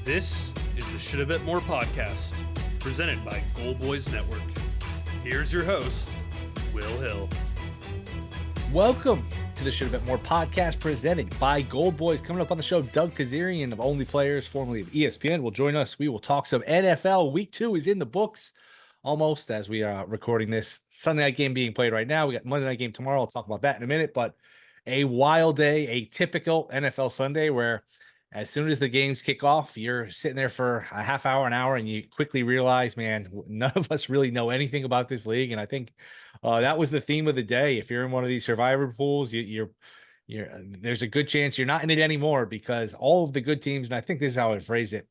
This is the Shoulda Bet More podcast, presented by Gold Boys Network. Here's your host, Will Hill. Welcome to the Shoulda Bet More podcast, presented by Gold Boys. Coming up on the show, Doug Kezirian of Only Players, formerly of ESPN, will join us. We will talk some NFL. Week 2 is in the books, almost, as we are recording this. Sunday night game being played right now. We got Monday night game tomorrow. I'll talk about that in a minute. But a wild day, a typical NFL Sunday where as soon as the games kick off, you're sitting there for a half hour, an hour, and you quickly realize, man, none of us really know anything about this league. And I think that was the theme of the day. If you're in one of these survivor pools, there's a good chance you're not in it anymore, because all of the good teams, and I think this is how I would phrase it,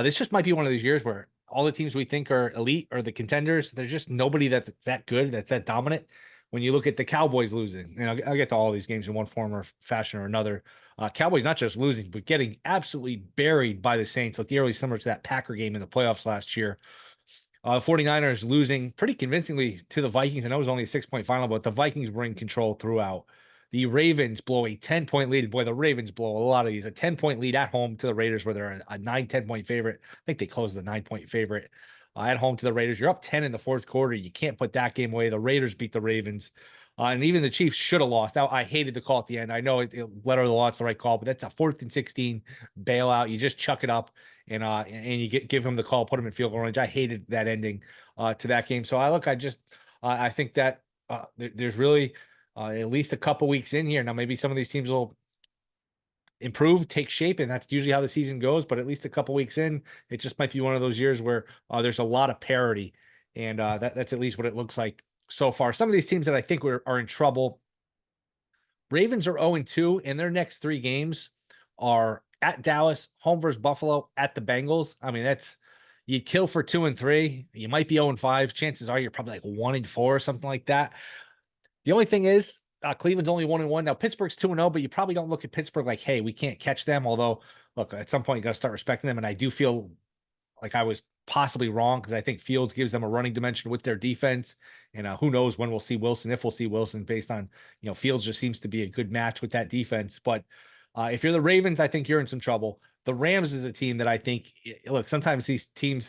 this just might be one of those years where all the teams we think are elite or the contenders, there's just nobody that's that good, that's that dominant. When you look at the Cowboys losing, and I'll get to all these games in one form or fashion or another. Cowboys not just losing, but getting absolutely buried by the Saints, like eerily similar to that Packer game in the playoffs last year. 49ers losing pretty convincingly to the Vikings. I know it was only a 6-point final, but the Vikings were in control throughout. The Ravens blow a 10-point lead. Boy, the Ravens blow a lot of these. A 10-point lead at home to the Raiders, where they're a 9-10-point favorite. I think they closed the 9-point favorite. At home to the Raiders. You're up 10 in the fourth quarter. You can't put that game away. The Raiders beat the Ravens. And even the Chiefs should have lost. Now, I hated the call at the end. I know letter of the law, it's the right call, but that's a 4th and 16 bailout. You just chuck it up and you give him the call, put him in field goal range. I hated that ending to that game. So I think that there's really at least a couple weeks in here. Now, maybe some of these teams will improve, take shape, and that's usually how the season goes. But at least a couple weeks in, it just might be one of those years where there's a lot of parity, and that's at least what it looks like so far. Some of these teams that I think are in trouble. Ravens are 0-2, and their next 3 games are at Dallas, home versus Buffalo, at the Bengals. I mean, you kill for 2 and 3. You might be 0-5. Chances are you're probably like 1-4 or something like that. The only thing is, Cleveland's only 1-1. Now, Pittsburgh's 2-0, but you probably don't look at Pittsburgh like, hey, we can't catch them. Although, look, at some point, you got to start respecting them. And I do feel like I was possibly wrong, because I think Fields gives them a running dimension with their defense. And who knows when we'll see Wilson, if we'll see Wilson, based on, Fields just seems to be a good match with that defense. But if you're the Ravens, I think you're in some trouble. The Rams is a team that I think, look, sometimes these teams,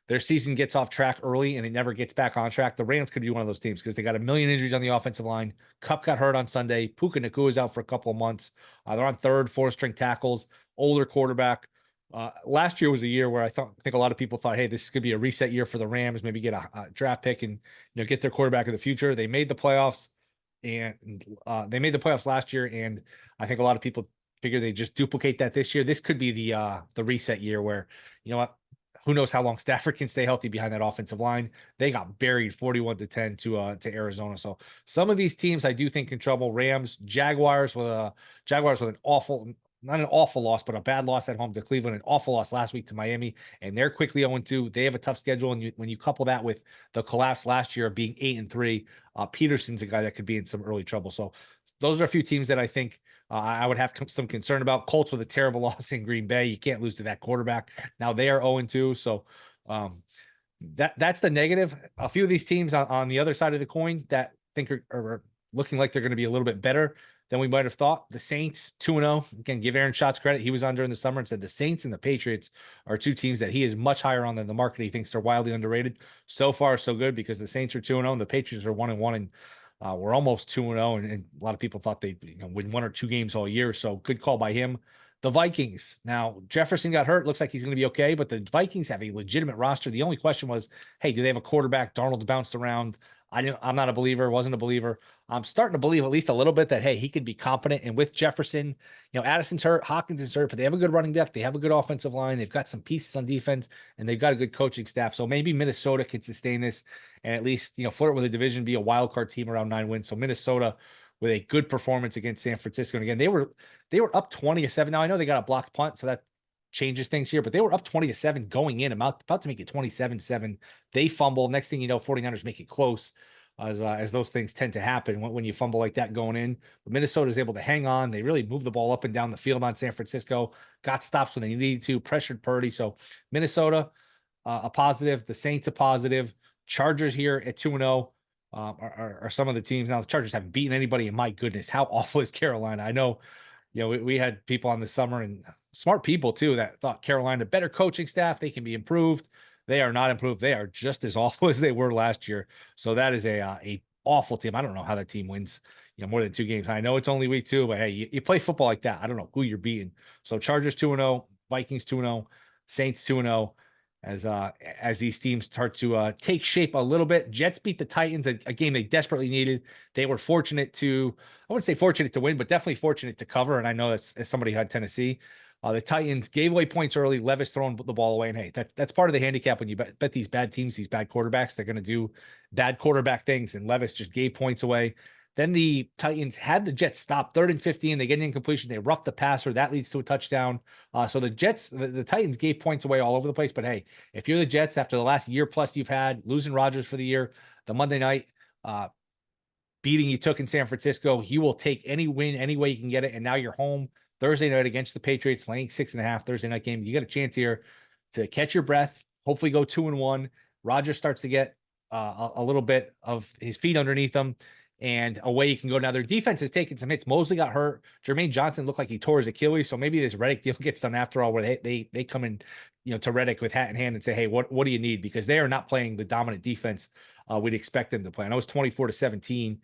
their season gets off track early and it never gets back on track. The Rams could be one of those teams because they got a million injuries on the offensive line. Kupp got hurt on Sunday. Puka Nacua is out for a couple of months. They're on 3rd, 4th string tackles, older quarterback. Last year was a year where I think a lot of people thought, hey, this could be a reset year for the Rams, maybe get a draft pick and get their quarterback of the future. They made the playoffs, and they made the playoffs last year, and I think a lot of people figure they just duplicate that this year. This could be the reset year where, who knows how long Stafford can stay healthy behind that offensive line. They got buried 41-10 to Arizona. So some of these teams I do think in trouble. Rams, Jaguars with an awful, not an awful loss, but a bad loss at home to Cleveland, an awful loss last week to Miami, and they're quickly 0-2. They have a tough schedule, and when you couple that with the collapse last year of being 8-3, Peterson's a guy that could be in some early trouble. So those are a few teams that I think I would have some concern about. Colts with a terrible loss in Green Bay. You can't lose to that quarterback. Now they are 0-2. So that's the negative. A few of these teams on the other side of the coin that think are looking like they're going to be a little bit better than we might have thought. The Saints 2-0. Again, give Aaron Schatz credit. He was on during the summer and said the Saints and the Patriots are 2 teams that he is much higher on than the market. He thinks they're wildly underrated. So far, so good, because the Saints are 2-0 and the Patriots are 1-1, and we're almost 2-0, and a lot of people thought they'd win 1 or 2 games all year. So good call by him. The Vikings. Now, Jefferson got hurt. Looks like he's going to be okay, but the Vikings have a legitimate roster. The only question was, hey, do they have a quarterback? Darnold's bounced around. I'm not a believer, wasn't a believer. I'm starting to believe at least a little bit that, hey, he could be competent. And with Jefferson, Addison's hurt, Hawkins is hurt, but they have a good running back. They have a good offensive line. They've got some pieces on defense, and they've got a good coaching staff. So maybe Minnesota can sustain this and at least, flirt with a division, be a wild card team around 9 wins. So Minnesota with a good performance against San Francisco. And again, they were up 20-7. Now I know they got a blocked punt, so that changes things here, but they were up 20-7 going in, about to make it 27-7. They fumble. Next thing you know, 49ers make it close, as those things tend to happen when you fumble like that going in. But Minnesota is able to hang on. They really moved the ball up and down the field on San Francisco, got stops when they needed to, pressured Purdy. So Minnesota, a positive. The Saints, a positive. Chargers here at 2-0 are some of the teams. Now, the Chargers haven't beaten anybody, and my goodness, how awful is Carolina? I know, we had people on this summer, and smart people too that thought Carolina better coaching staff. They can be improved. They are not improved. They are just as awful as they were last year. So that is a awful team. I don't know how that team wins, more than 2 games. I know it's only week 2, but hey, you play football like that. I don't know who you're beating. So Chargers 2-0, Vikings 2-0, Saints 2-0. As these teams start to take shape a little bit. Jets beat the Titans, a game they desperately needed. They were fortunate to, I wouldn't say fortunate to win, but definitely fortunate to cover. And I know that's as somebody who had Tennessee. The Titans gave away points early. Levis throwing the ball away. And hey, that's part of the handicap when you bet these bad teams, these bad quarterbacks. They're going to do bad quarterback things. And Levis just gave points away. Then the Titans had the Jets stop 3rd and 15. They get an incompletion. They rough the passer. That leads to a touchdown. So the Jets, the Titans gave points away all over the place. But hey, if you're the Jets after the last year plus you've had, losing Rodgers for the year, the Monday night beating you took in San Francisco, you will take any win any way you can get it. And now you're home Thursday night against the Patriots, laying 6.5 Thursday night game. You got a chance here to catch your breath, hopefully go 2-1. Rodgers starts to get a little bit of his feet underneath him. And away you can go. Now, their defense has taken some hits. Mosley got hurt. Jermaine Johnson looked like he tore his Achilles. So maybe this Reddick deal gets done after all, where they come in, to Reddick with hat in hand and say, hey, what do you need? Because they are not playing the dominant defense we'd expect them to play. I know it's 24-17,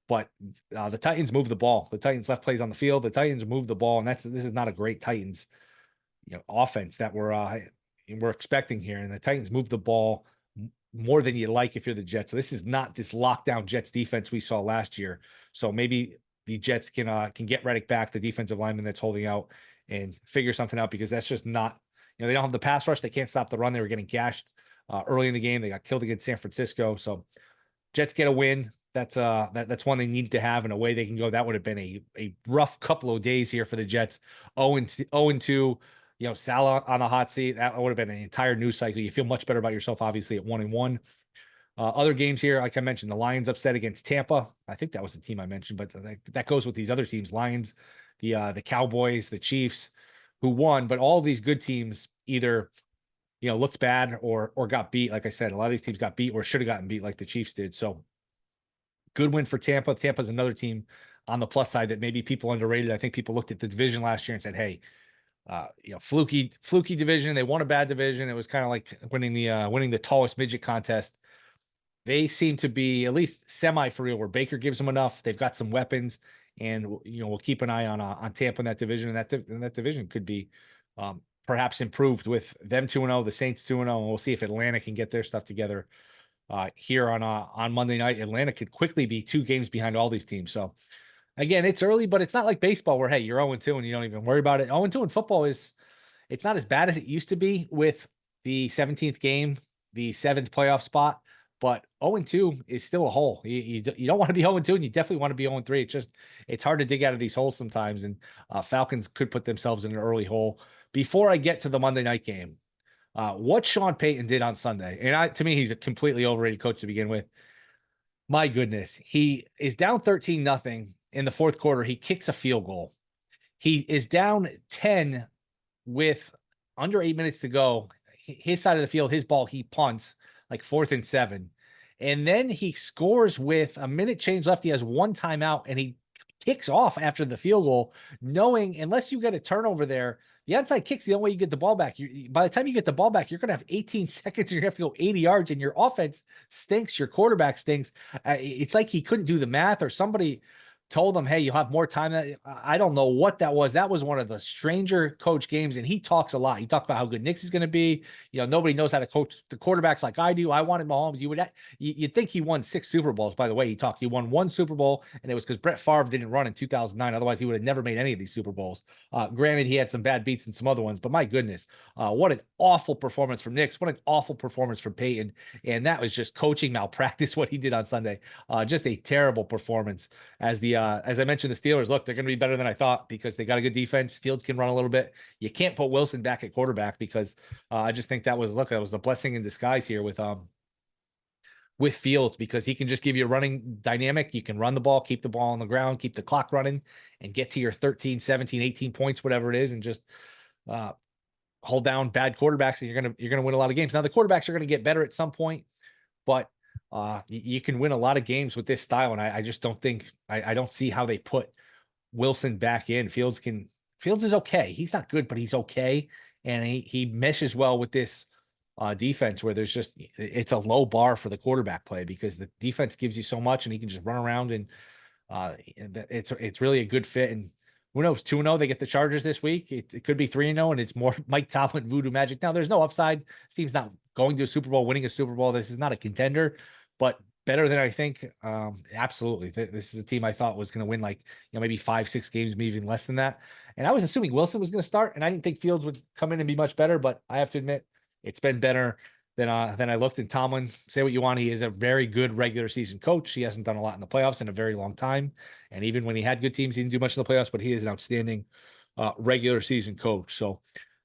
but the Titans moved the ball. The Titans left plays on the field. The Titans moved the ball, and this is not a great Titans, offense that we're expecting here. And the Titans moved the ball more than you like if you're the Jets. So this is not this lockdown Jets defense we saw last year. So maybe the Jets can get Reddick back, the defensive lineman that's holding out, and figure something out, because that's just not, they don't have the pass rush. They can't stop the run. They were getting gashed early in the game. They got killed against San Francisco. So Jets get a win. That's one they needed to have, and away they can go. That would have been a rough couple of days here for the Jets. 0-2. Salah on the hot seat. That would have been an entire news cycle. You feel much better about yourself, obviously, at 1-1. Other games here, like I mentioned, the Lions upset against Tampa. I think that was the team I mentioned, but that goes with these other teams: Lions, the Cowboys, the Chiefs, who won. But all of these good teams either looked bad or got beat. Like I said, a lot of these teams got beat or should have gotten beat, like the Chiefs did. So good win for Tampa. Tampa's another team on the plus side that maybe people underrated. I think people looked at the division last year and said, hey, fluky division. They won a bad division. It was kind of like winning the tallest midget contest. They seem to be at least semi for real, where Baker gives them enough. They've got some weapons, and we'll keep an eye on Tampa in that division. And that division could be perhaps improved with them 2-0, the Saints 2-0, and we'll see if Atlanta can get their stuff together here on Monday night. Atlanta could quickly be 2 games behind all these teams. So again, it's early, but it's not like baseball where, hey, you're 0-2 and you don't even worry about it. 0-2 in football it's not as bad as it used to be with the 17th game, the 7th playoff spot, but 0-2 is still a hole. You don't want to be 0-2, and you definitely want to be 0-3. It's hard to dig out of these holes sometimes, and Falcons could put themselves in an early hole. Before I get to the Monday night game, what Sean Payton did on Sunday, and to me, he's a completely overrated coach to begin with. My goodness, he is down 13-0 in the fourth quarter. He kicks a field goal. He is down 10 with under 8 minutes to go. His side of the field, his ball, he punts like 4th and 7. And then he scores with a minute change left. He has 1 timeout, and he kicks off after the field goal, knowing unless you get a turnover there, the onside kick's the only way you get the ball back. By the time you get the ball back, you're going to have 18 seconds. You're going to have to go 80 yards, and your offense stinks. Your quarterback stinks. It's like he couldn't do the math, or somebody told him, hey, you'll have more time. I don't know what that was. That was one of the stranger coach games, and he talks a lot. He talked about how good Knicks is going to be. Nobody knows how to coach the quarterbacks like I do. I wanted Mahomes. You'd think he won 6 Super Bowls. By the way, he talks. He won 1 Super Bowl, and it was because Brett Favre didn't run in 2009. Otherwise, he would have never made any of these Super Bowls. Granted, he had some bad beats and some other ones, but my goodness, what an awful performance from Knicks. What an awful performance from Peyton. And that was just coaching malpractice, what he did on Sunday. Just a terrible performance. As I mentioned, the Steelers, look, they're going to be better than I thought because they got a good defense. Fields can run a little bit. You can't put Wilson back at quarterback because I just think that was a blessing in disguise here with Fields, because he can just give you a running dynamic. You can run the ball, keep the ball on the ground, keep the clock running, and get to your 13, 17, 18 points, whatever it is, and just hold down bad quarterbacks, and you're gonna win a lot of games. Now the quarterbacks are going to get better at some point, but you can win a lot of games with this style, and I just don't think I don't see how they put Wilson back in. Fields can Fields is okay. He's not good, but he's okay. And he meshes well with this defense where it's a low bar for the quarterback play because the defense gives you so much and he can just run around and it's really a good fit. And who knows, 2-0, they get the Chargers this week. It could be 3-0 and it's more Mike Tomlin voodoo magic. Now there's no upside. This team's not going to a Super Bowl, winning a Super Bowl. This is not a contender, but better than I think. Absolutely. This is a team I thought was going to win maybe 5-6 games, maybe even less than that. And I was assuming Wilson was going to start, and I didn't think Fields would come in and be much better, but I have to admit it's been better than I looked. And Tomlin, say what you want, he is a very good regular season coach. He hasn't done a lot in the playoffs in a very long time. And even when he had good teams, he didn't do much in the playoffs, but he is an outstanding regular season coach. So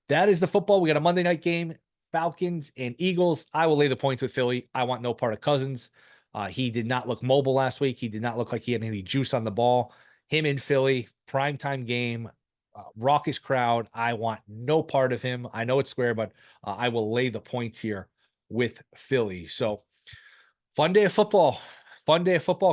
that is the football. We got a Monday night game, Falcons and Eagles. I will lay the points with Philly. I want no part of Cousins. He did not look mobile last week. He did not look like he had any juice on the ball. Him in Philly, primetime game, raucous crowd. I want no part of him. I know it's square, but I will lay the points here with Philly. So fun day of football,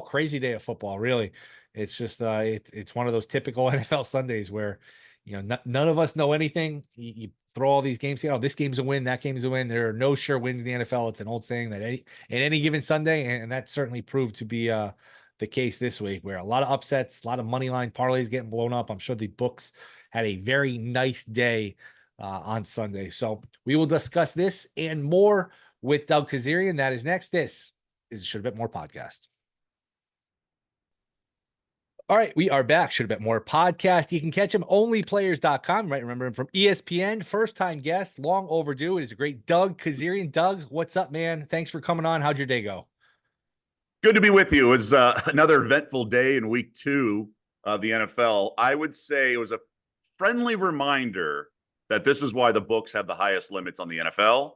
crazy day of football. Really. It's just, it's one of those typical NFL Sundays where, none of us know anything. You throw all these games, this game's a win, that game's a win. There are no sure wins in the NFL. It's an old saying that in any given Sunday, and that certainly proved to be the case this week, where a lot of upsets, a lot of money line parlays getting blown up. I'm sure the books had a very nice day on Sunday. So we will discuss this and more with Doug Kezirian. That is next. This is Shoulda Bet More podcast. All right, we are back. Shoulda Bet More podcast. You can catch him onlyplayers.com, right? Remember him from ESPN, first-time guest, long overdue. It is a great Doug Kezirian. Doug, what's up, man? Thanks for coming on. How'd your day go? Good to be with you. It was another eventful day in week 2 of the NFL. I would say it was a friendly reminder that this is why the books have the highest limits on the NFL.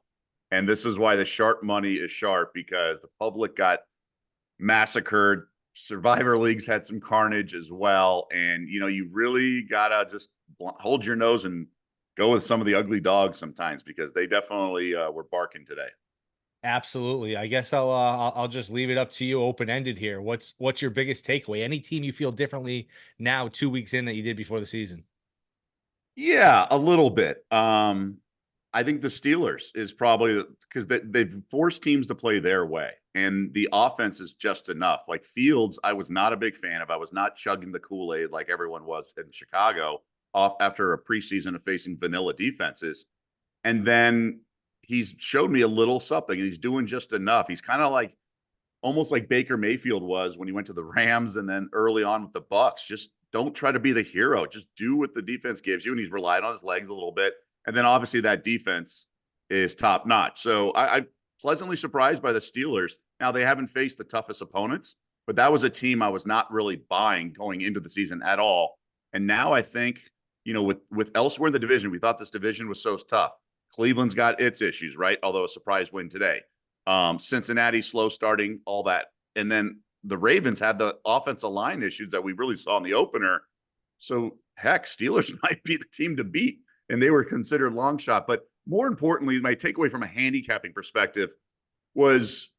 And this is why the sharp money is sharp, because the public got massacred. Survivor leagues had some carnage as well. And, you really got to just hold your nose and go with some of the ugly dogs sometimes, because they definitely were barking today. Absolutely. I guess I'll just leave it up to you, open-ended here. What's your biggest takeaway? Any team you feel differently now 2 weeks in that you did before the season? Yeah, a little bit. I think the Steelers is probably, because they've forced teams to play their way, and the offense is just enough. Like Fields, I was not a big fan of. I was not chugging the Kool-Aid like everyone was in Chicago off after a preseason of facing vanilla defenses. And then he's showed me a little something, and he's doing just enough. He's kind of like almost like Baker Mayfield was when he went to the Rams, and then early on with the Bucks. Just don't try to be the hero. Just do what the defense gives you. And he's relied on his legs a little bit. And then obviously that defense is top notch. So I'm pleasantly surprised by the Steelers. Now, they haven't faced the toughest opponents, but that was a team I was not really buying going into the season at all. And now I think, with elsewhere in the division, we thought this division was so tough. Cleveland's got its issues, right? Although a surprise win today. Cincinnati slow starting, all that. And then the Ravens had the offensive line issues that we really saw in the opener. So heck, Steelers might be the team to beat, and they were considered long shot. But more importantly, my takeaway from a handicapping perspective was,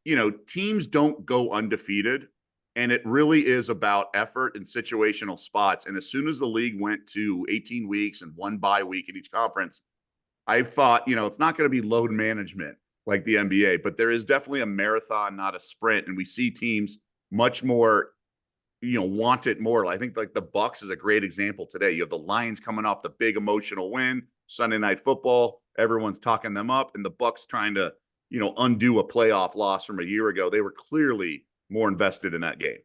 teams don't go undefeated, and it really is about effort and situational spots. And as soon as the league went to 18 weeks and one bye week in each conference, I thought, it's not going to be load management like the NBA, but there is definitely a marathon, not a sprint. And we see teams much more, want it more. I think like the Bucks is a great example today. You have the Lions coming off the big emotional win, Sunday Night Football. Everyone's talking them up, and the Bucks trying to, undo a playoff loss from a year ago. They were clearly more invested in that game.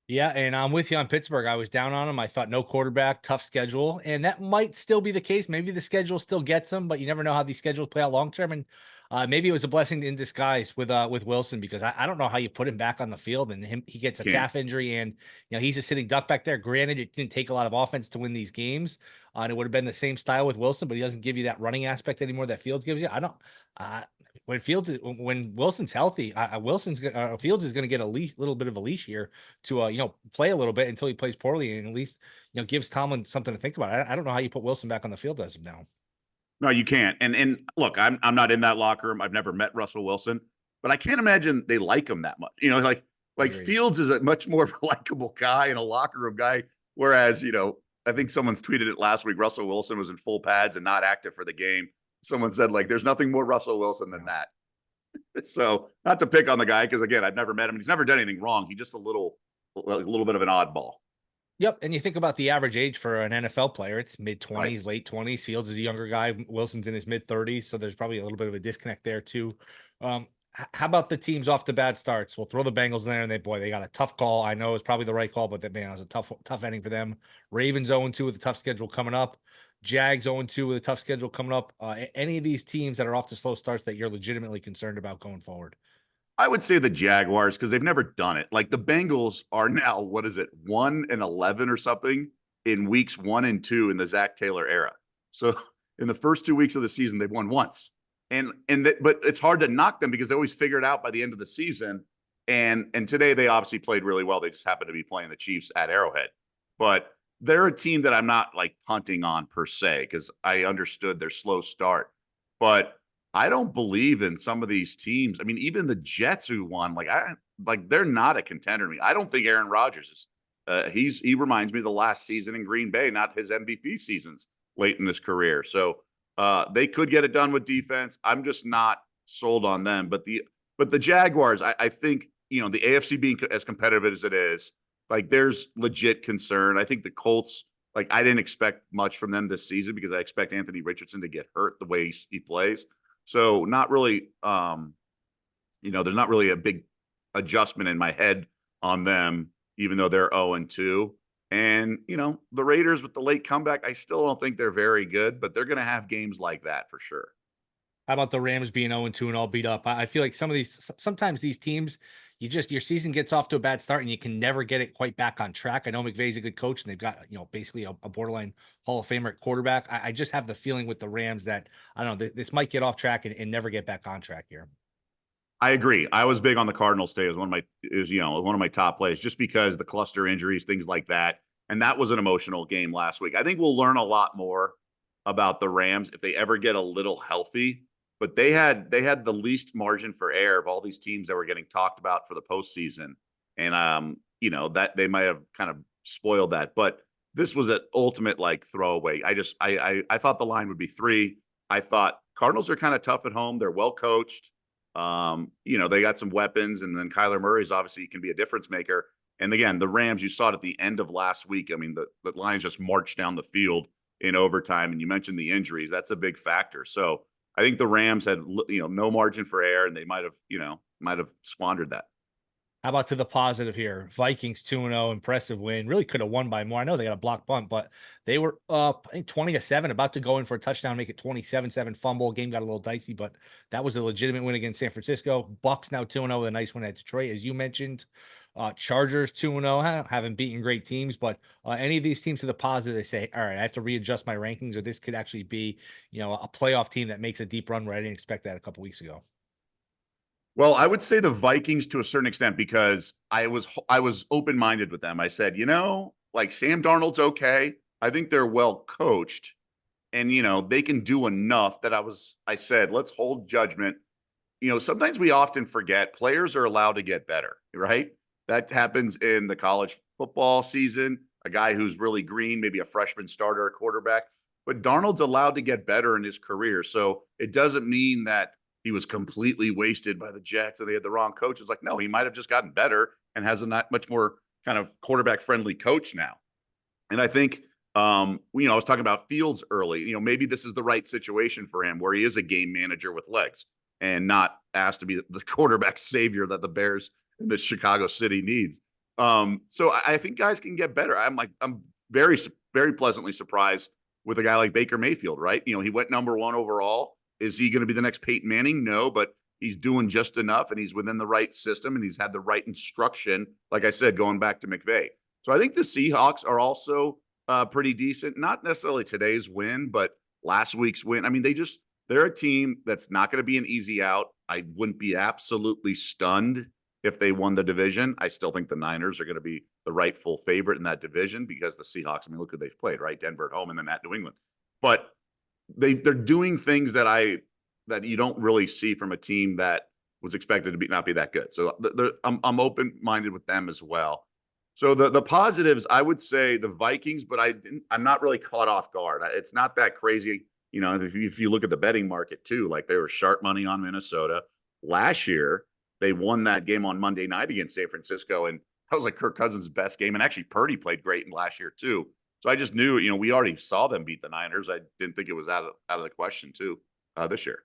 Yeah, and I'm with you on Pittsburgh. I was down on them. I thought no quarterback, tough schedule, and that might still be the case. Maybe the schedule still gets them, but you never know how these schedules play out long term. And maybe it was a blessing in disguise with Wilson, because I don't know how you put him back on the field, and he gets a calf injury, and he's a sitting duck back there. Granted, it didn't take a lot of offense to win these games, and it would have been the same style with Wilson, but he doesn't give you that running aspect anymore that Fields gives you. I don't. When Wilson's healthy, Fields is going to get a little bit of a leash here to play a little bit until he plays poorly, and at least gives Tomlin something to think about. I don't know how you put Wilson back on the field as of now. No, you can't. And look, I'm not in that locker room. I've never met Russell Wilson, but I can't imagine they like him that much. Like Fields is a much more of a likable guy and a locker room guy, whereas I think someone's tweeted it last week. Russell Wilson was in full pads and not active for the game. Someone said, like, there's nothing more Russell Wilson than that. So not to pick on the guy, because again, I've never met him. He's never done anything wrong. He's just a little bit of an oddball. Yep, and you think about the average age for an NFL player, it's mid-20s, Right. late 20s. Fields is a younger guy. Wilson's in his mid-30s, so there's probably a little bit of a disconnect there too. How about the teams off to bad starts? We'll throw the Bengals in there, and they got a tough call. I know it's probably the right call, but that, man, it was a tough ending for them. Ravens 0-2 with a tough schedule coming up. Jags 0-2 with a tough schedule coming up. Any of these teams that are off to slow starts that you're legitimately concerned about going forward? I would say the Jaguars, because they've never done it. Like the Bengals are now, what is it, 1-11 or something in weeks 1 and 2 in the Zach Taylor era. So in the first 2 weeks of the season, they've won once. But it's hard to knock them because they always figure it out by the end of the season. And today they obviously played really well. They just happened to be playing the Chiefs at Arrowhead. But they're a team that I'm not like punting on per se, because I understood their slow start. But I don't believe in some of these teams. I mean, even the Jets who won, they're not a contender to me. I don't think Aaron Rodgers is. He reminds me of the last season in Green Bay, not his MVP seasons late in his career. So they could get it done with defense. I'm just not sold on them. But the Jaguars, I think, the AFC being as competitive as it is, like there's legit concern. I think the Colts, like I didn't expect much from them this season because I expect Anthony Richardson to get hurt the way he plays. So not really, there's not really a big adjustment in my head on them, even though they're 0-2. And, the Raiders with the late comeback, I still don't think they're very good, but they're going to have games like that for sure. How about the Rams being 0-2 and all beat up? I feel like sometimes these teams, your season gets off to a bad start and you can never get it quite back on track. I know McVay's a good coach and they've got, basically a borderline Hall of Famer at quarterback. I just have the feeling with the Rams that, I don't know, this might get off track and never get back on track here. I agree. I was big on the Cardinals today as one of my top plays, just because the cluster injuries, things like that. And that was an emotional game last week. I think we'll learn a lot more about the Rams if they ever get a little healthy. But they had the least margin for error of all these teams that were getting talked about for the postseason. And that they might have kind of spoiled that. But this was an ultimate like throwaway. I thought the line would be 3. I thought Cardinals are kind of tough at home. They're well coached. They got some weapons, and then Kyler Murray's obviously can be a difference maker. And again, the Rams, you saw it at the end of last week. I mean, the Lions just marched down the field in overtime, and you mentioned the injuries. That's a big factor. So I think the Rams had, no margin for error, and they might have squandered that. How about to the positive here? Vikings 2-0, impressive win. Really could have won by more. I know they got a block punt, but they were up, I think 20-7, about to go in for a touchdown, make it 27-7 fumble. Game got a little dicey, but that was a legitimate win against San Francisco. Bucks now 2-0 with a nice win at Detroit, as you mentioned. Chargers 2-0, haven't beaten great teams, but any of these teams to the positive, they say, all right, I have to readjust my rankings, or this could actually be, a playoff team that makes a deep run where I didn't expect that a couple weeks ago. Well, I would say the Vikings to a certain extent, because I was open-minded with them. I said, like Sam Darnold's okay. I think they're well coached, and they can do enough that I said, let's hold judgment. Sometimes we often forget players are allowed to get better, right? That happens in the college football season. A guy who's really green, maybe a freshman starter, a quarterback, but Darnold's allowed to get better in his career. So it doesn't mean that he was completely wasted by the Jets and they had the wrong coach. It's like, no, he might have just gotten better and has a not much more kind of quarterback friendly coach now. And I think, I was talking about Fields early, maybe this is the right situation for him where he is a game manager with legs and not asked to be the quarterback savior that the Bears and the Chicago City needs. So I think guys can get better. I'm very, very pleasantly surprised with a guy like Baker Mayfield, right? He went number 1 overall. Is he going to be the next Peyton Manning? No, but he's doing just enough, and he's within the right system, and he's had the right instruction, like I said, going back to McVay. So I think the Seahawks are also pretty decent. Not necessarily today's win, but last week's win. I mean, they're a team that's not going to be an easy out. I wouldn't be absolutely stunned if they won the division. I still think the Niners are going to be the rightful favorite in that division because the Seahawks, I mean, look who they've played, right? Denver at home and then at New England. But they're doing things that you don't really see from a team that was expected to not be that good. So I'm open-minded with them as well. So the positives, I would say the Vikings, but I'm not really caught off guard. It's not that crazy. If you look at the betting market too, like they were sharp money on Minnesota last year. They won that game on Monday night against San Francisco, and that was like Kirk Cousins' best game. And actually, Purdy played great in last year too. So I just knew, we already saw them beat the Niners. I didn't think it was out of the question too this year.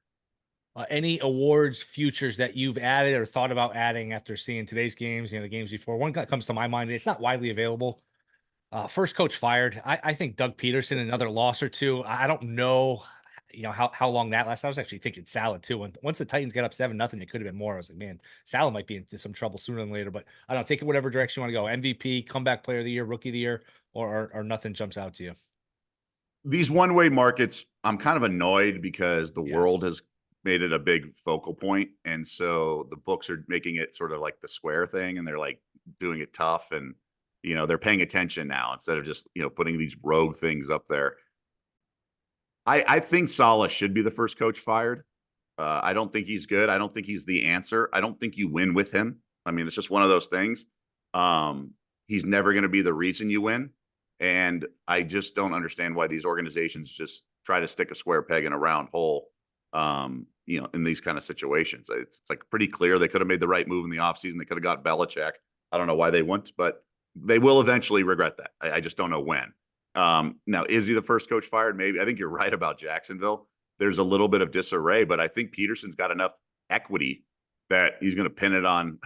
Any awards futures that you've added or thought about adding after seeing today's games, the games before? One that comes to my mind, it's not widely available. First coach fired. I think Doug Peterson, another loss or two. I don't know, how long that lasts. I was actually thinking Salad too. And once the Titans get up 7-0, it could have been more. I was like, man, Salad might be into some trouble sooner than later. But I don't know, take it whatever direction you want to go. MVP, comeback player of the year, rookie of the year, or nothing jumps out to you. These one-way markets, I'm kind of annoyed because the world has made it a big focal point, and so the books are making it sort of like the square thing, and they're like doing it tough, and they're paying attention now instead of just putting these rogue things up there. I think Saleh should be the first coach fired. I don't think he's good. I don't think he's the answer. I don't think you win with him. I mean, it's just one of those things. He's never going to be the reason you win. And I just don't understand why these organizations just try to stick a square peg in a round hole, in these kind of situations. It's like pretty clear they could have made the right move in the offseason. They could have got Belichick. I don't know why they wouldn't, but they will eventually regret that. I just don't know when. Now, is he the first coach fired? Maybe. I think you're right about Jacksonville. There's a little bit of disarray, but I think Peterson's got enough equity that he's going to pin it on,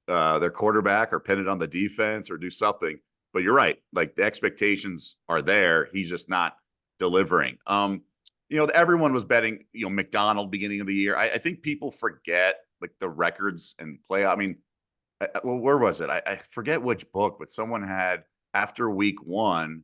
their quarterback or pin it on the defense or do something. But you're right. Like the expectations are there. He's just not delivering. Everyone was betting, McDonald beginning of the year. I think people forget like the records and play. I mean, where was it? I forget which book, but someone had after week one,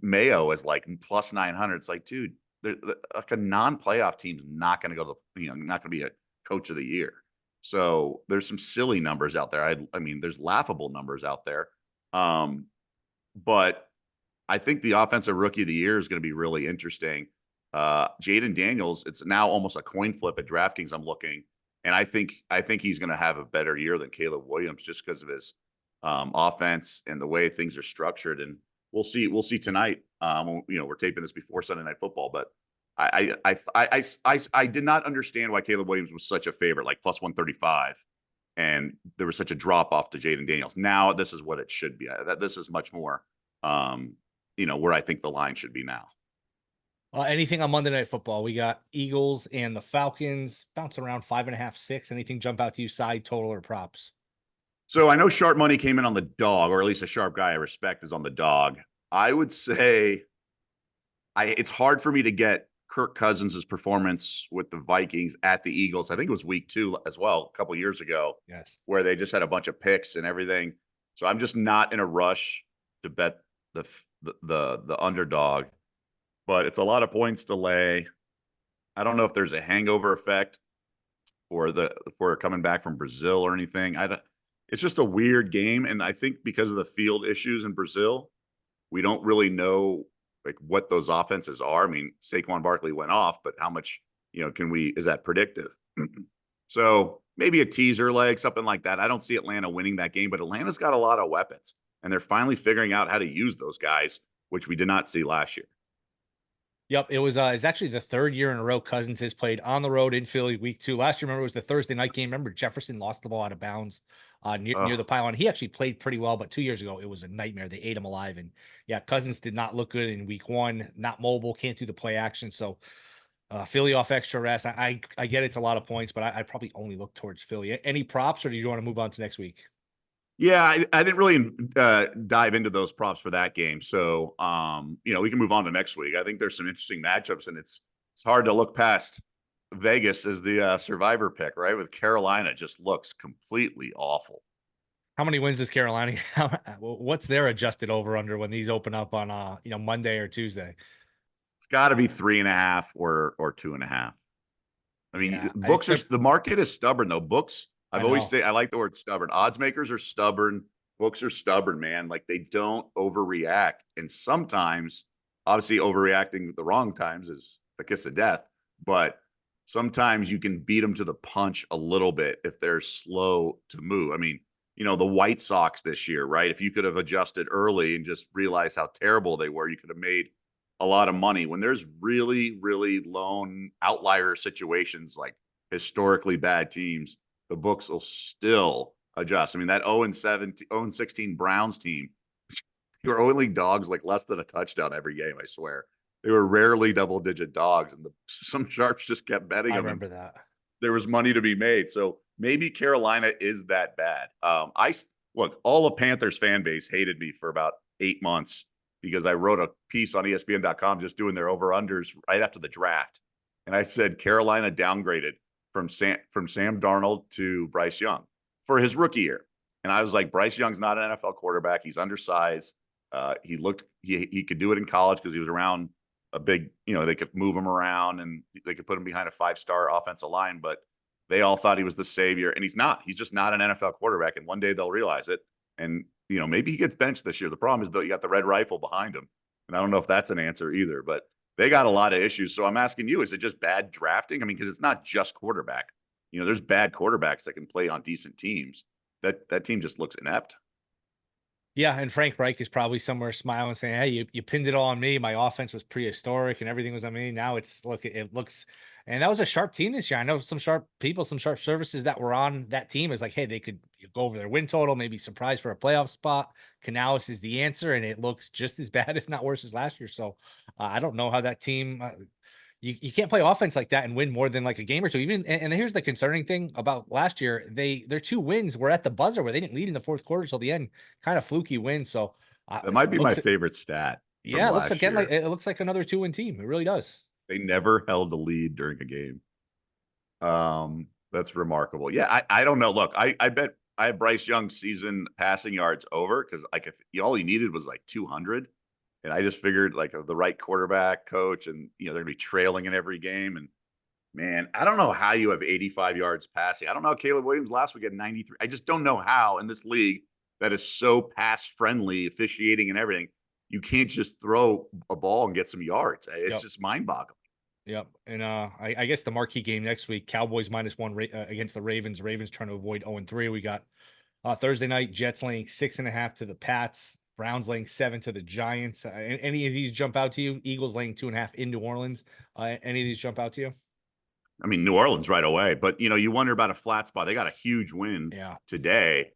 Mayo is like plus 900. It's like, dude, like a non-playoff team's not going to go to, not going to be a coach of the year. So there's some silly numbers out there. I mean, there's laughable numbers out there. But I think the offensive rookie of the year is going to be really interesting. Jaden Daniels, it's now almost a coin flip at DraftKings. I'm looking, and I think he's going to have a better year than Caleb Williams just because of his offense and the way things are structured. And we'll see tonight. We're taping this before Sunday Night Football, but I did not understand why Caleb Williams was such a favorite, like plus 135, and there was such a drop off to Jaden Daniels. Now this is what it should be. This is much more, where I think the line should be now. Anything on Monday Night Football? We got Eagles and the Falcons bouncing around 5.5, 6. Anything jump out to you, side, total, or props? So I know sharp money came in on the dog, or at least a sharp guy I respect is on the dog. I would say it's hard for me to get Kirk Cousins' performance with the Vikings at the Eagles. I think it was week 2 as well, a couple years ago, yes, where they just had a bunch of picks and everything. So I'm just not in a rush to bet the underdog, but it's a lot of points to lay. I don't know if there's a hangover effect for coming back from Brazil or anything. It's just a weird game, and I think because of the field issues in Brazil, we don't really know like what those offenses are. I mean, Saquon Barkley went off, but how much is that predictive? So maybe a teaser leg, something like that. I don't see Atlanta winning that game, but Atlanta's got a lot of weapons, and they're finally figuring out how to use those guys, which we did not see last year. Yep, it's actually the third year in a row Cousins has played on the road in Philly week 2. Last year, remember, it was the Thursday night game. Remember, Jefferson lost the ball out of bounds near the pylon. He actually played pretty well, but 2 years ago, it was a nightmare. They ate him alive. And yeah, Cousins did not look good in week 1, not mobile, can't do the play action. So Philly off extra rest. I get it's a lot of points, but I probably only look towards Philly. Any props, or do you want to move on to next week? Yeah, I didn't really dive into those props for that game. So, we can move on to next week. I think there's some interesting matchups, and it's hard to look past Vegas as the survivor pick, right? With Carolina just looks completely awful. How many wins does Carolina have? What's their adjusted over under when these open up on Monday or Tuesday? It's got to be 3.5 or 2.5. I mean, Yeah, the market is stubborn though. Books, I've always say I like the word stubborn. Odds makers are stubborn. Books are stubborn, man. Like they don't overreact. And sometimes, obviously, overreacting at the wrong times is the kiss of death. But sometimes you can beat them to the punch a little bit if they're slow to move. I mean, the White Sox this year, right? If you could have adjusted early and just realized how terrible they were, you could have made a lot of money. When there's really, really lone outlier situations like historically bad teams, the books will still adjust. I mean, that 0-17, 0-16 Browns team, they were only dogs like less than a touchdown every game, I swear. They were rarely double-digit dogs, and some sharps just kept betting I them. remember that. There was money to be made. So maybe Carolina is that bad. Look, all of Panthers fan base hated me for about 8 months because I wrote a piece on ESPN.com just doing their over-unders right after the draft. And I said Carolina downgraded from Sam Darnold to Bryce Young for his rookie year. And I was like, Bryce Young's not an NFL quarterback. He's undersized. He could do it in college because he was around a big, they could move him around and they could put him behind a 5-star offensive line, but they all thought he was the savior, and he's not. He's just not an NFL quarterback, and one day they'll realize it. And, maybe he gets benched this year. The problem is that you got the red rifle behind him, and I don't know if that's an answer either, but they got a lot of issues. So I'm asking you, is it just bad drafting? I mean, because it's not just quarterback. There's bad quarterbacks that can play on decent teams. That team just looks inept. Yeah, and Frank Reich is probably somewhere smiling, saying, "Hey, you pinned it all on me. My offense was prehistoric, and everything was on me. Now it looks." And that was a sharp team this year. I know some sharp people, some sharp services that were on that team. Is like, hey, they could go over their win total, maybe surprise for a playoff spot. Canales is the answer, and it looks just as bad, if not worse, as last year. So I don't know how that team. You can't play offense like that and win more than like a game or two. Even and here's the concerning thing about last year: their 2 wins were at the buzzer where they didn't lead in the fourth quarter till the end, kind of fluky win. So That might be my favorite stat from it looks last again year. like it looks like another 2-win team. It really does. They never held the lead during a game. That's remarkable. Yeah, I don't know. Look, I bet I have Bryce Young's season passing yards over because all he needed was like 200. And I just figured like the right quarterback coach and, they're going to be trailing in every game. And man, I don't know how you have 85 yards passing. I don't know. Caleb Williams last week had 93. I just don't know how in this league that is so pass friendly, officiating and everything, you can't just throw a ball and get some yards. It's just mind boggling. Yep. And I guess the marquee game next week, Cowboys -1 against the Ravens. Ravens trying to avoid 0-3. We got Thursday night, Jets laying 6.5 to the Pats. Browns laying 7 to the Giants. Any of these jump out to you? Eagles laying 2.5 in New Orleans. Any of these jump out to you? I mean, New Orleans right away, but you wonder about a flat spot. They got a huge win today.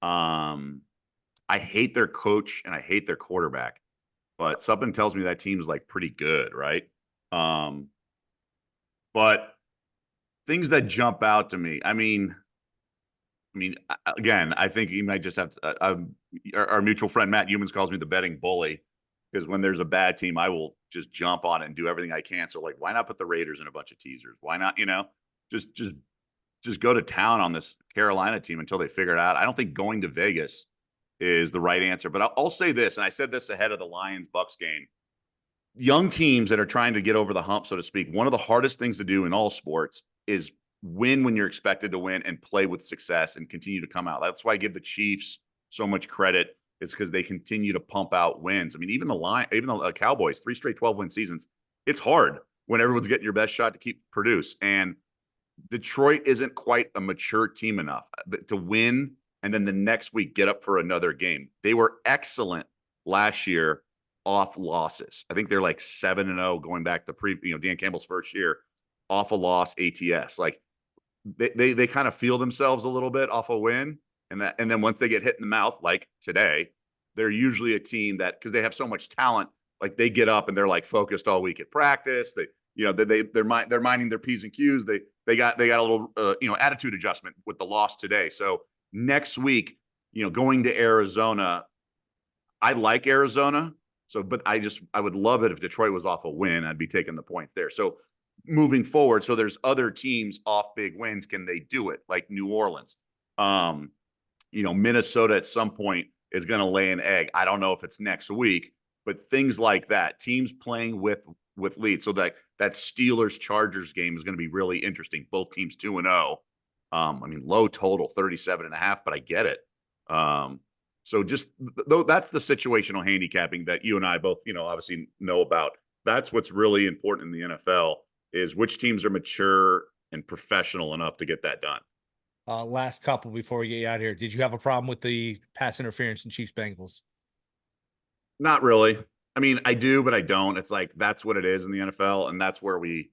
I hate their coach and I hate their quarterback, but something tells me that team's like pretty good, right? But things that jump out to me. I mean, again, I think you might just have to, our mutual friend Matt Humans calls me the betting bully because when there's a bad team, I will just jump on it and do everything I can. So like, why not put the Raiders in a bunch of teasers? Why not, just go to town on this Carolina team until they figure it out. I don't think going to Vegas is the right answer, but I'll say this, and I said this ahead of the Lions-Bucks game. Young teams that are trying to get over the hump, so to speak, one of the hardest things to do in all sports is win when you're expected to win and play with success and continue to come out. That's why I give the Chiefs so much credit. It's because they continue to pump out wins. I mean, even the Cowboys, 3 straight 12-win seasons, it's hard when everyone's getting your best shot to keep produce. And Detroit isn't quite a mature team enough to win and then the next week get up for another game. They were excellent last year off losses. I think they're like 7-0 going back to Dan Campbell's first year off a loss ATS. Like they kind of feel themselves a little bit off a win. And then once they get hit in the mouth, like today, they're usually a team that, because they have so much talent, like they get up and they're like focused all week at practice. They're minding their P's and Q's. They got a little attitude adjustment with the loss today. So next week, going to Arizona, I like Arizona. So, but I would love it if Detroit was off a win. I'd be taking the points there. So moving forward, so there's other teams off big wins. Can they do it? Like New Orleans, Minnesota at some point is going to lay an egg. I don't know if it's next week, but things like that, teams playing with leads. So that Steelers Chargers game is going to be really interesting. Both teams 2-0. Low total 37.5, but I get it. So just though that's the situational handicapping that you and I both, obviously know about. That's what's really important in the NFL is which teams are mature and professional enough to get that done. Last couple before we get you out here. Did you have a problem with the pass interference in Chiefs Bengals? Not really. I mean, I do, but I don't. It's like that's what it is in the NFL, and that's where we,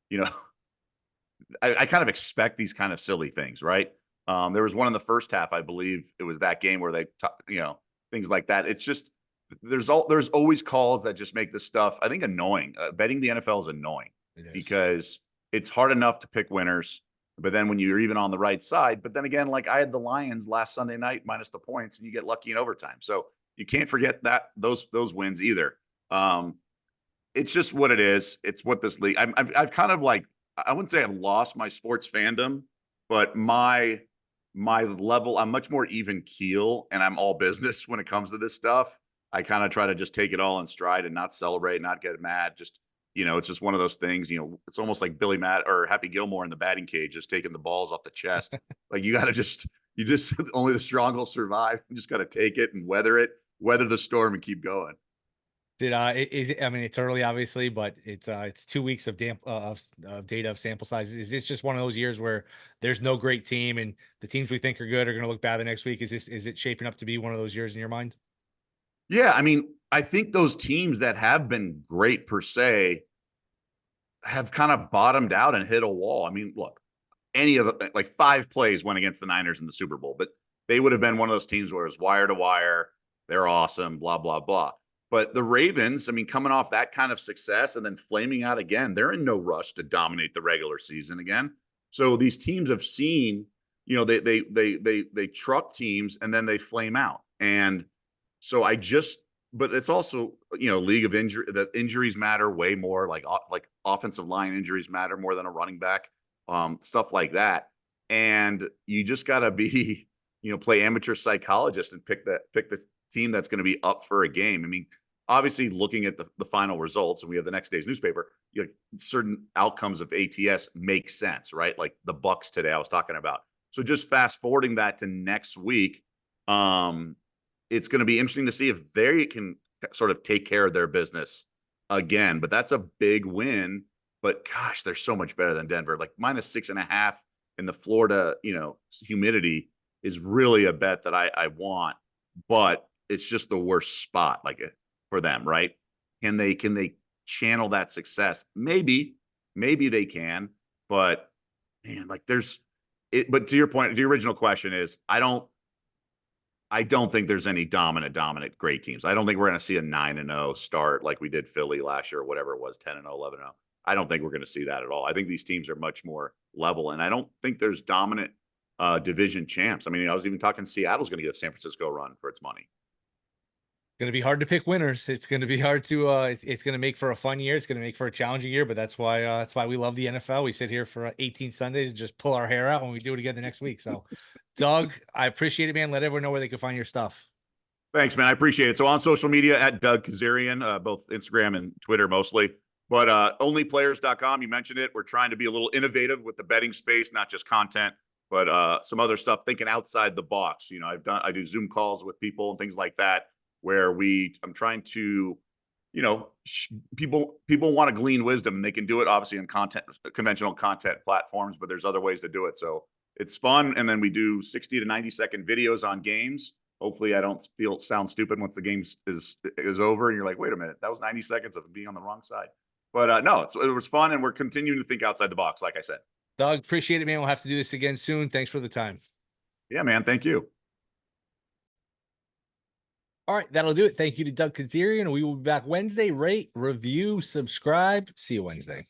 you know, I kind of expect these kind of silly things, right? There was one in the first half, I believe it was that game where they, things like that. It's just there's always calls that just make this stuff, I think, annoying. Betting the NFL is annoying because it's hard enough to pick winners, but then when you're even on the right side, but then again, like I had the Lions last Sunday night minus the points, and you get lucky in overtime, so you can't forget that those wins either. It's just what it is. It's what this league. I've kind of like, I wouldn't say I've lost my sports fandom, but my level, I'm much more even keel, and I'm all business when it comes to this stuff. I kind of try to just take it all in stride and not celebrate, not get mad. Just, it's just one of those things, it's almost like Billy Matt or Happy Gilmore in the batting cage, just taking the balls off the chest. Like you just only the strong will survive. You just got to take it and weather the storm and keep going. I mean, it's early, obviously, but it's 2 weeks of data of sample sizes. Is this just one of those years where there's no great team, and the teams we think are good are going to look bad the next week? Is it shaping up to be one of those years in your mind? Yeah, I mean, I think those teams that have been great per se have kind of bottomed out and hit a wall. I mean, look, any of the, like 5 plays went against the Niners in the Super Bowl, but they would have been one of those teams where it was wire to wire. They're awesome, blah, blah, blah. But the Ravens, I mean, coming off that kind of success and then flaming out again, they're in no rush to dominate the regular season again. So these teams have seen, they truck teams and then they flame out. And so but it's also, league of injury, that injuries matter way more, like offensive line injuries matter more than a running back, stuff like that. And you just got to be, play amateur psychologist and pick the team that's going to be up for a game. I mean, obviously looking at the final results, and we have the next day's newspaper, certain outcomes of ATS make sense, right? Like the Bucks today I was talking about. So just fast forwarding that to next week, it's going to be interesting to see if they can sort of take care of their business again. But that's a big win. But gosh, they're so much better than Denver. Like -6.5 in the Florida, humidity is really a bet that I want. But it's just the worst spot, like for them, right? Can they channel that success? Maybe they can, but man, like but to your point, the original question is, I don't think there's any dominant great teams. I don't think we're going to see a 9-0 start like we did Philly last year, or whatever it was, 10-0, 11-0. I don't think we're going to see that at all. I think these teams are much more level, and I don't think there's dominant division champs. I mean, I was even talking Seattle's going to give San Francisco a run for its money. Going to be hard to pick winners. It's going to be hard to it's going to make for a fun year. It's going to make for a challenging year, but that's why we love the NFL. We sit here for 18 Sundays and just pull our hair out when we do it again the next week. So Doug, I appreciate it, man. Let everyone know where they can find your stuff. Thanks, man. I appreciate it. So on social media at Doug Kezirian, both Instagram and Twitter mostly, but onlyplayers.com, you mentioned it. We're trying to be a little innovative with the betting space, not just content, but some other stuff, thinking outside the box. I do Zoom calls with people and things like that, where I'm trying to, people want to glean wisdom, and they can do it obviously in conventional content platforms, but there's other ways to do it. So it's fun. And then we do 60 to 90-second videos on games. Hopefully I don't sound stupid once the game is over and you're like, wait a minute, that was 90 seconds of being on the wrong side. But no, it was fun, and we're continuing to think outside the box, like I said. Doug, appreciate it, man. We'll have to do this again soon. Thanks for the time. Yeah, man. Thank you. All right, that'll do it. Thank you to Doug Kezirian. We will be back Wednesday. Rate, review, subscribe. See you Wednesday.